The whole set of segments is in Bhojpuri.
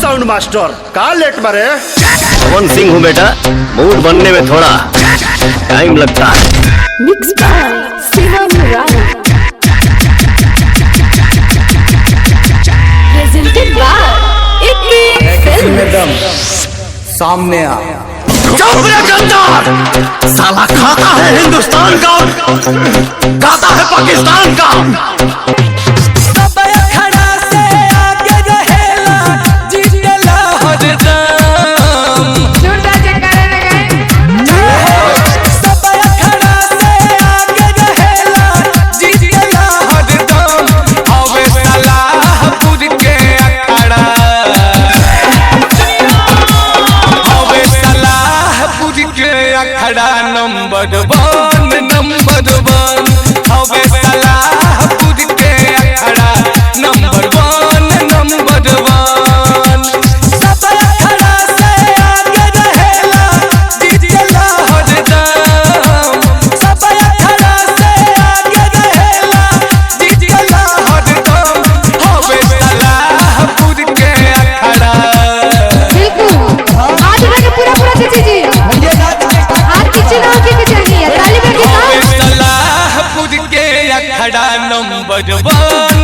साउंड मास्टर का लेट मारे। पवन सिंह हूँ बेटा, मूड बनने में थोड़ा टाइम लगता है। Mix by Shivam Rai, presented by Ikki film. Madam सामने आ। साला खाता है हिंदुस्तान का, गाता है पाकिस्तान का। नंबर वन हवे सलाहपुर के अखाड़ा नंबर वन सब अखाड़ा से आगे रहेला जीतेला हरदम। सब अखाड़ा से आगे रहेला जीतेला हरदम हवे सलाहपुर के अखाड़ा। बिल्कुल आज के पूरा पूरा दीजिए अखाड़ा नंबर वन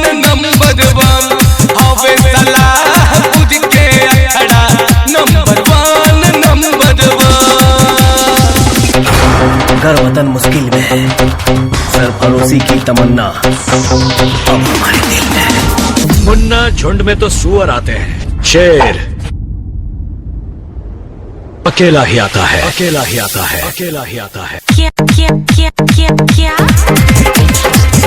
हवे सलाहपुर के अखाड़ा नंबर वन। अगर वतन मुश्किल में है, सरफरोशी की तमन्ना अब हमारे दिल में है। मुन्ना झुंड में तो सुअर आते हैं, शेर अकेला ही आता है, अकेला ही आता है, अकेला ही आता है। क्या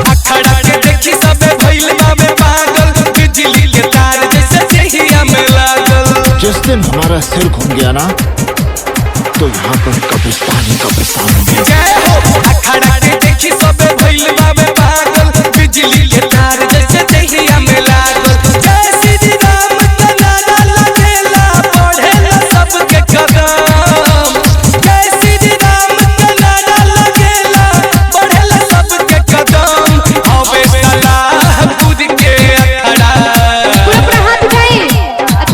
अखाड़ा के देखी सबे भइल बाबे पागल, बिजली के तार जैसे देहिया में लागल। जिस दिन हमारा सिर घूम गया ना, तो यहाँ पर कब्रिस्तान हो गया। जय हो अखाड़ा के देखी सबे भइल बाबे पागल, बिजली के तार जैसे देहिया में लागल। जय श्री राम का नारा लगेला, बढ़ेला सबके कदम। जय श्री राम का नारा लगेला, बढ़ेला सबके कदम हवे सलाहपुर के अखाड़ा। पूरा हाथ उठाइए,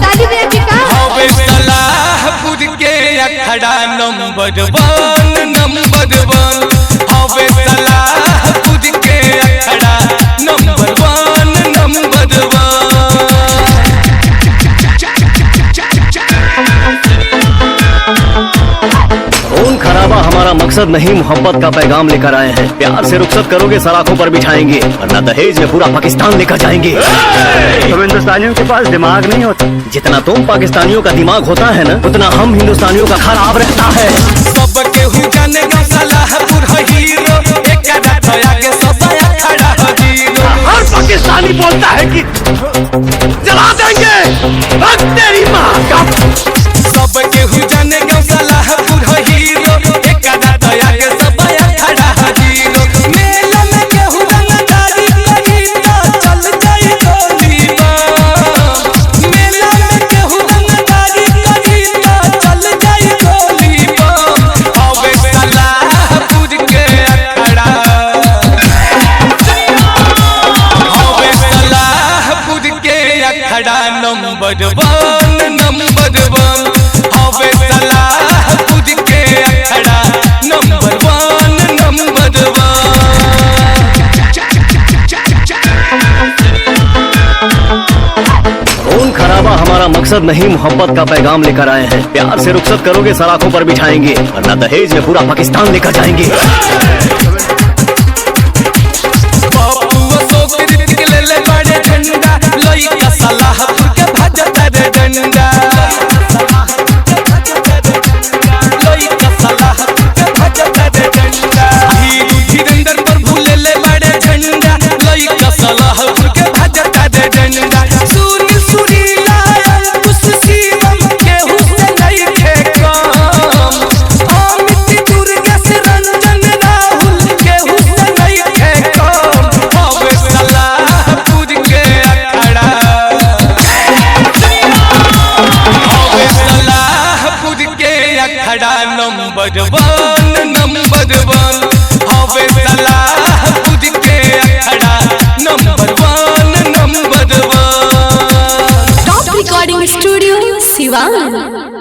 ताली दे के का हवे सलाहपुर के अखाड़ा नंबर वन हवे सलाहपुर के अखाड़ा नंबर वन। खून खराबा हमारा मकसद नहीं, मोहब्बत का पैगाम लेकर आए हैं। प्यार से रुखसत करोगे सलाखों पर बिठाएंगे, वरना दहेज में पूरा पाकिस्तान लेकर जाएंगे। तुम हिंदुस्तानियों के पास दिमाग नहीं होता। जितना तुम पाकिस्तानियों का दिमाग होता है ना, उतना हम हिंदुस्तानियों का खराब रहता है। सबके हु जानेगा सलाहपुर है हीरो, एक रात आगे सब अखाड़ा है जीरो। हर पाकिस्तानी बोलता है कि जला देंगे, तेरी माँ का। सबके हु जानेगा सलाहपुर है हीरो, एक रात आगे सब अखाड़ा है जीरो। मेला में केहू रंगदारी करी तो चल जाई गोली बम। मेला में केहू रंगदारी करी तो चल जाई गोली बम हवे सलाहपुर के अखाड़ा। हवे सलाहपुर के अखाड़ा नंबर वन हवे सलाहपुर के अखाड़ा नंबर वन। खून खराबा हमारा मकसद नहीं, मोहब्बत का पैगाम लेकर आए हैं। प्यार से रुखसत करोगे सलाखों पर बिठाएंगे, वरना दहेज में पूरा पाकिस्तान लेकर जाएंगे। बड़े झंडा लइका सलाहपुर के भजता रे डंडा। लइका सलाहपुर के भजता रे डंडा। धीरेंद्र पर भूले बड़े झंडा, लइका सलाहपुर के भजता रे डंडा। सुनील सुरीला अंकुश शिवम केहू से नहीं थे कम। अमित दुर्गेश रंजन राहुल स्टूडियो सिवान।